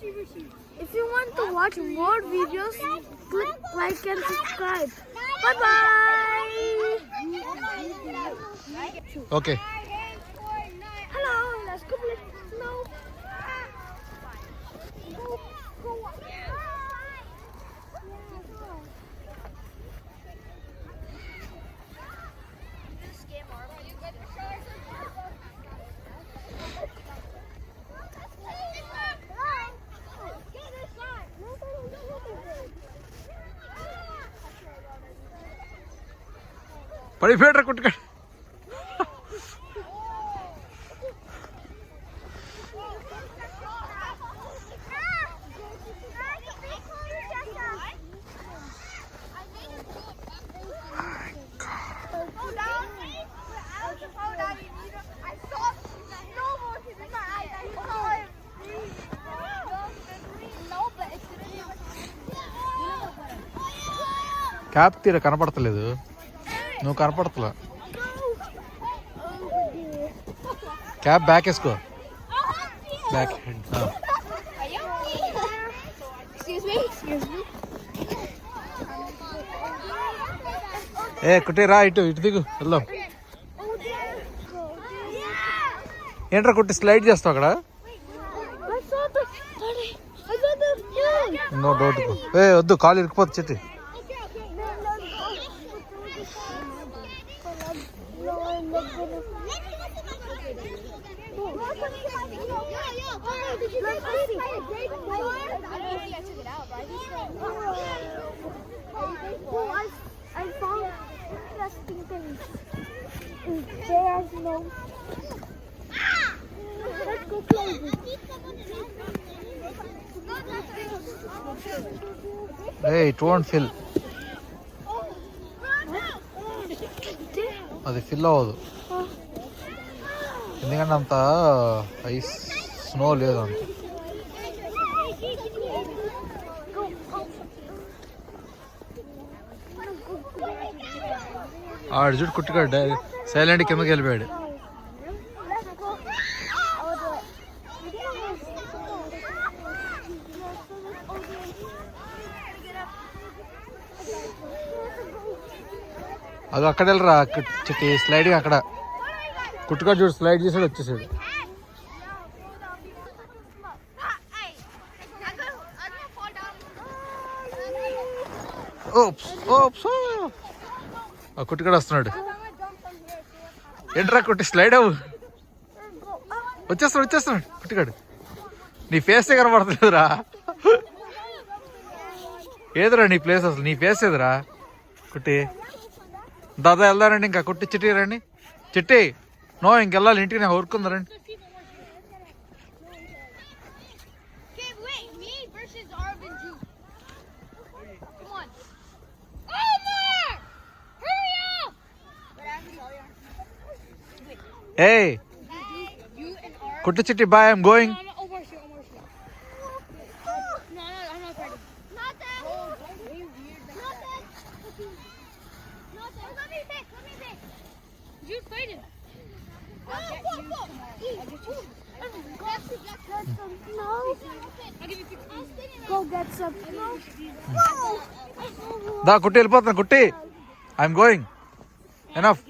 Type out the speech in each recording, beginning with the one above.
If you want to watch more videos, click like and subscribe. Bye bye. Okay. Hello, let's go play snow. పడిపోయాడ్రా కుట్టుకాడు. Cap తీర కనపడతలేదు, నువ్వు కనపడతలా. Cap back వేసుకో, back head. ఏ కుట్టి రా, ఇటు ఇటు దిగు, వెళ్దాం. ఏంట్రా కుట్టి స్లైడ్ చేస్తావు అక్కడ? No doubt. ఏ వద్దు, కాలు ఇరికిపోతుంది Chetty. I found interesting things. There's no. Let's go close it. Hey, it won't fill. అది ఫిల్ అవ్వదు, ఎందుకంటే అంత ఐస్ స్నో లేదు అంత. ఆడు చూడు కుట్టుకాడు, సైలెంట్ కిందకి వెళ్ళిపోయాడు. అది అక్కడ వెళ్ళరా చెట్టి, స్లైడింగ్ అక్కడ. కుట్టుకాడు చూడు, స్లైడ్ చేసాడు, వచ్చేసాడు. కుట్టుకాడు వస్తున్నాడు. ఏంట్రా కుట్టి, స్లైడ్ అవ్వు. వచ్చేస్తున్నాడు కుట్టుకాడు. నీ ఫేస్ కనబడతలేదురా. ఏదిరా నీ ప్లేస్ అసలు, నీ ఫేస్ ఏదిరా కుట్టి? దాదా వెళ్దారండి, ఇంకా కుట్టి చిట్టి రండి. చిట్టి నో, ఇంకెళ్ళాలి ఇంటికి, నాకు ఊరుకుందరండి. ఏ కుట్టి చిట్టి bye, I'm going. Go get some. దా కుట్టి వెళ్ళిపోతున్నా. కుట్టి I'm going, enough.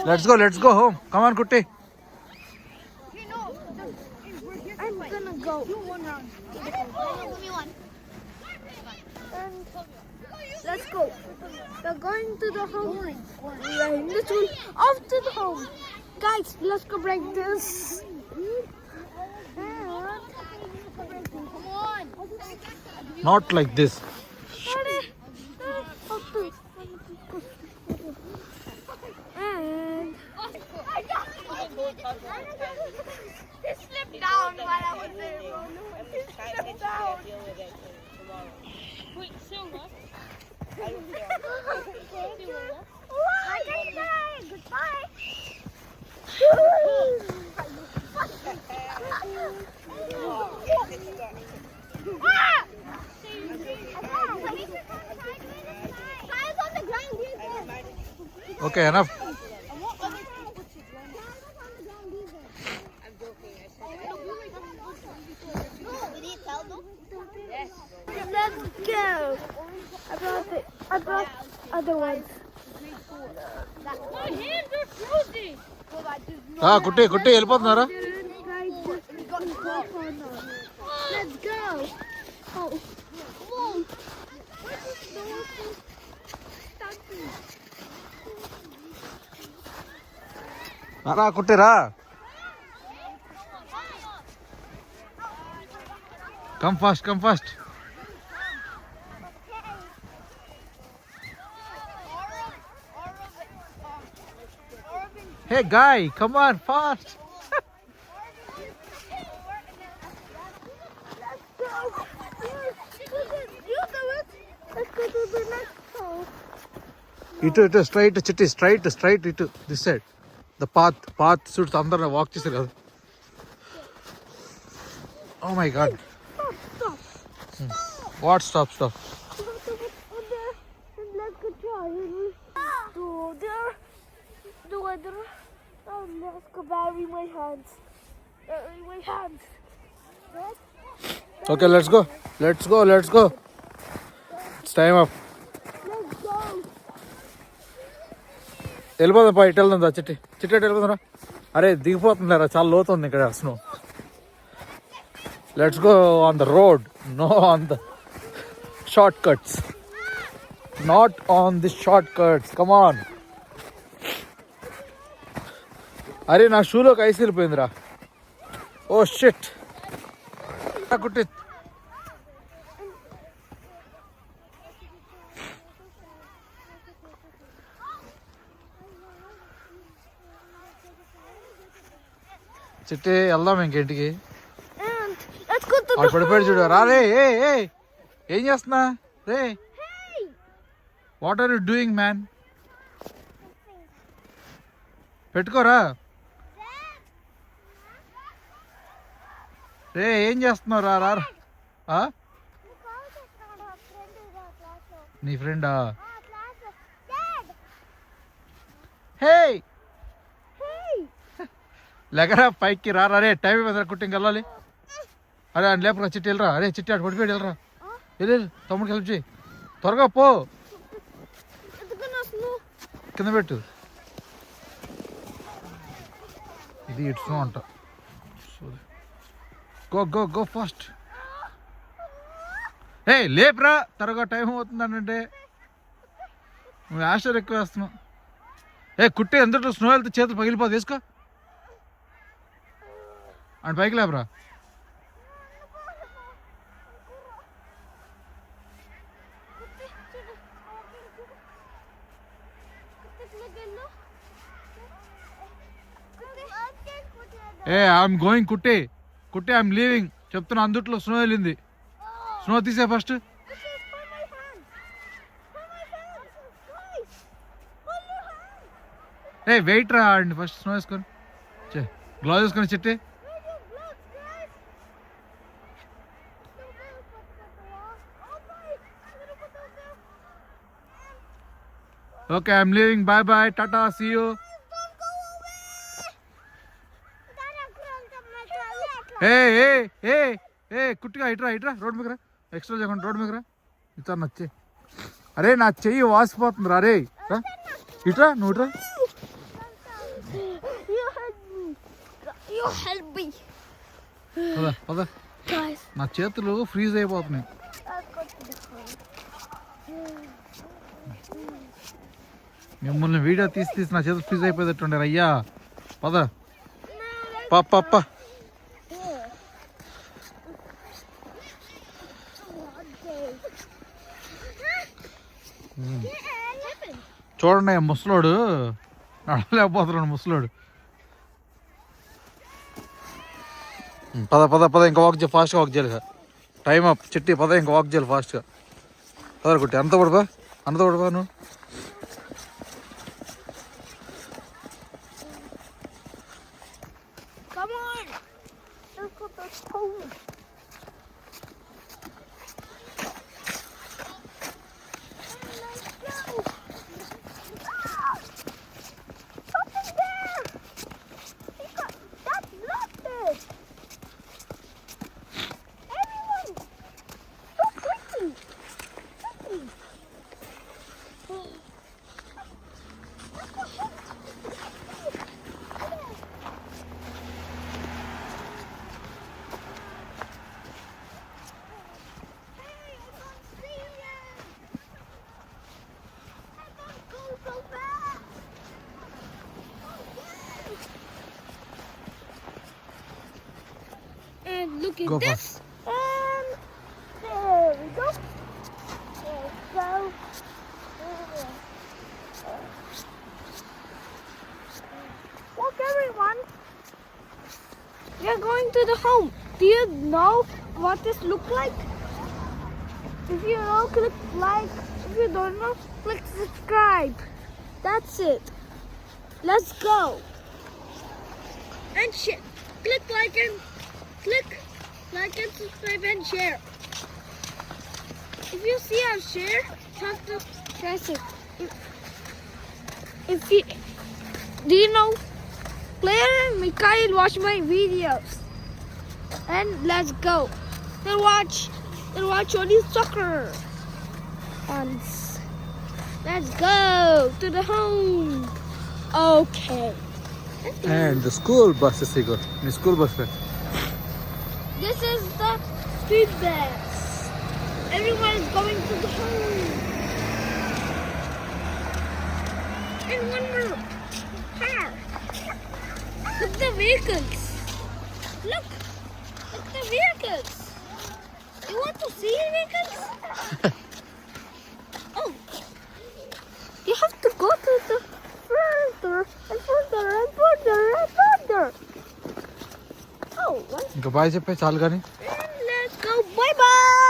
Let's go home. Come on కుట్టి. I'm gonna go. Let's go. We're going to the home. We're in the school. Off to the home. Guys, let's go break this. Come on. Not like this. And He slipped down while I was there, bro. He slipped down. Wait, Silva. Goodbye. Okay, enough. Let's go. I brought other ones. My hands are frozen. కుట్టి కుట్టి వెళ్ళిపోతున్నారా? Let's go. Oh. రా కుట్టిరా. Come fast come fast. Hey guy, come on fast. Let's go. You do it. Let's go to the next hole. ఇటు straight చిట్టి straight ఇటు this side. The path చూడు అందరూ walk చేశారు కదా. Oh my god. What stop Let's go try. Do other. Let's go bury my hands. Okay let's go. It's time up. Let's go. వెళ్ళిపోదాం ఇటు వెళ్దాం చిట్టి వెళ్ళిపోతుందా? అరే దిగిపోతుందారా, చాలా లోతుంది ఇక్కడ snow. Let's go on the road, no on the short cuts. Not on the short cuts, come on. అరే నా షూలోకి ఐస్ వెళ్ళిపోయిందిరా. Oh shit. కుట్టి చిట్టి వెళ్దాం ఇంకేంటికి. And let's go to వాడు the పడిపోయాడు చూడు. రా రే. ఏం చేస్తున్నా రే? What are you doing man? పెట్టుకోరా రే. ఏం చేస్తున్నావు? రా. నీ ఫ్రెండా? హే లెగరా పైకి రా. రే టైం ఇవ్వదురా, కుట్టి ఇంకెళ్ళాలి. అరే అని లేపరా చిట్టి వెళ్ళరా. అరే చిట్టి అటు పడిపోయాడు, వెళ్ళరా. వెళ్ళు తమ్ముడికి హెల్ప్ చేయి, త్వరగా పో. కింద పెట్టు. ఇది ఇట్స్ అంట. Go fast. ఏ లేపురా, త్వరగా టైం అవుతుందంటే నువ్వు ఆశ్చర్యం ఎక్కువ వేస్తున్నావు. కుట్టే ఎందుకు స్నో వెళ్తే చేతులు పగిలిపోదు, తీసుకో. అండ్ పైకి లేపరా. ఐఎమ్ గోయింగ్ కుట్టి ఐఎమ్ లీవింగ్ చెప్తున్నా. అందుట్లో స్నో వెళ్ళింది. స్నో తీసే ఫస్ట్. వెయిట్ రా అండి, ఫస్ట్ స్నో వేసుకొని గ్లౌజ్ వేసుకొని చిట్టి. Okay I'm leaving, bye tata, see you. కుట్టిగా ఇట్రా రోడ్ మీద రా. ఎక్స్ట్రా చేయకుండా రోడ్ మీద రా. ఇట్లా నచ్చే. అరే నా చెయ్యి వాసిపోతుంది రా. రే ఇట్రా, నువ్వు ఇట్రా. You help me. పద. Guys. నా చేతులు ఫ్రీజ్ అయిపోతున్నాయి. మిమ్మల్ని వీడియో తీసి నా చేతులు ఫ్రీజ్ అయిపోయేటట్టుండే అయ్యా. పద పప్ప. చూడండి ముసలోడు నడవలేకపోతున్నాడు ముసలోడు. పద ఇంకా వాక్ చేయాలి, ఫాస్ట్గా వాక్ చేయాలి. టైం అప్ చిట్టి. పద ఇంకా వాక్ చేయాలి ఫాస్ట్గా. పదరు కుట్టి. అంత పడిపా నువ్వు. Come on. Let's go to the home. That's not it. Everyone, And look at Go this. fast. And there we go. There we go. Look, everyone. We are going to the home. Do you know what this look like? If you know, click like. If you don't know, click subscribe. That's it. Let's go. And share. Click like and subscribe and share. If you see our share, have to press it. If you do you know, Claire and Mikhail watch my videos. And let's go. They'll watch only soccer. And let's go to the home. Okay. And the school bus is here. The school bus. This is the street bus. Everyone is going to the home. And one more car. Look the vehicles. Look the vehicles. You want to see vehicles? Oh, you have to go to the further and further and further and further. Oh, what? ఇంకా bye చెప్పే చాలు కానీ And let's go. Bye bye.